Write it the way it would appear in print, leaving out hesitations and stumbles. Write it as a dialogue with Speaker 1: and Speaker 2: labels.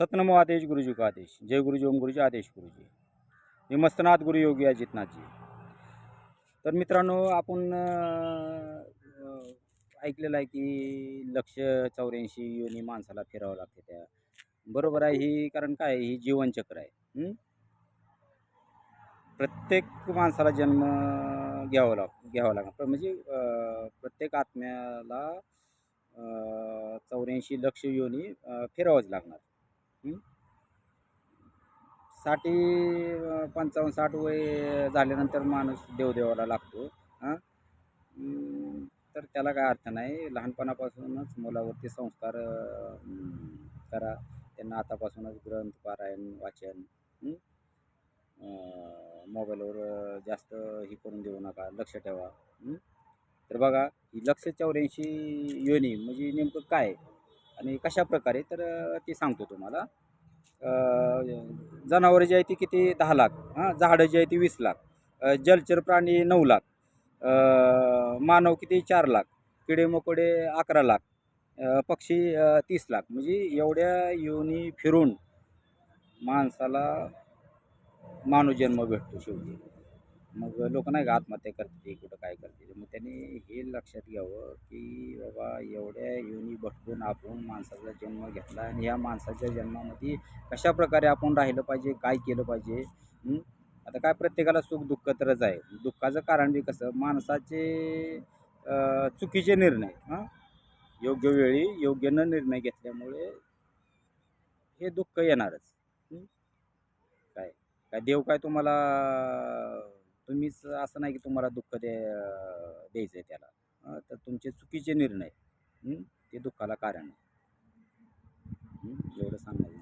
Speaker 1: सतनमो आदेश गुरुजी का आदेश, जय गुरुजी ओम गुरुजी आदेश गुरुजी, हे मस्तनाथ गुरु योगी अजितनाथजी. तर मित्रांनो, आपण ऐकलेलं आहे की 184 योनी माणसाला फिरावं लागते त्या. बरोबर आहे ही, कारण काय ही जीवनचक्र आहे. प्रत्येक माणसाला जन्म घ्यावा लागणार, म्हणजे प्रत्येक आत्म्याला 84 लक्ष योनी फिरावंच लागणार. 60 55-60 वय झाल्यानंतर माणूस देवदेवाला लागतो. हां तर त्याला काय अर्थ नाही. लहानपणापासूनच मुलावरती संस्कार करा. त्यांना आतापासूनच ग्रंथ पारायण वाचन, मोबाईलवर जास्त हे करून देऊ नका, लक्ष ठेवा. तर बघा, ही 184 योनी म्हणजे नेमकं काय आणि कशा प्रकारे, तर ते सांगतो तुम्हाला. जनावरं जी आहे ती किती 10 लाख, झाडं जी आहे ती 20 लाख, जलचर प्राणी 9 लाख, मानव किती 4 लाख, किडे मकोडे 11 लाख, पक्षी 30 लाख. म्हणजे एवढ्या योनी फिरून माणसाला मानवजन्म भेटतो शेवटी. मग लोक नाही का आत्महत्या करते, कुठं काय करते. मग त्यांनी हे लक्षात घ्यावं की बाबा एवढ्या योनी भटकून आपण माणसाचा जन्म घेतला आणि या माणसाच्या जन्मामध्ये कशा प्रकारे आपण राहिलं पाहिजे, काय केलं पाहिजे. आता काय प्रत्येकाला सुख दुःख तरच आहे. दुःखाचं कारण बी कसं, माणसाचे चुकीचे निर्णय, योग्य वेळी योग्य न निर्णय घेतल्यामुळे हे दुःख येणारच. काय काय देव काय तुम्हाला, तुम्हीच असं नाही की तुम्हाला दुःख द्यायचं आहे त्याला. तर तुमचे चुकीचे निर्णय ते दुःखाला कारण आहे. एवढं सांगायचं.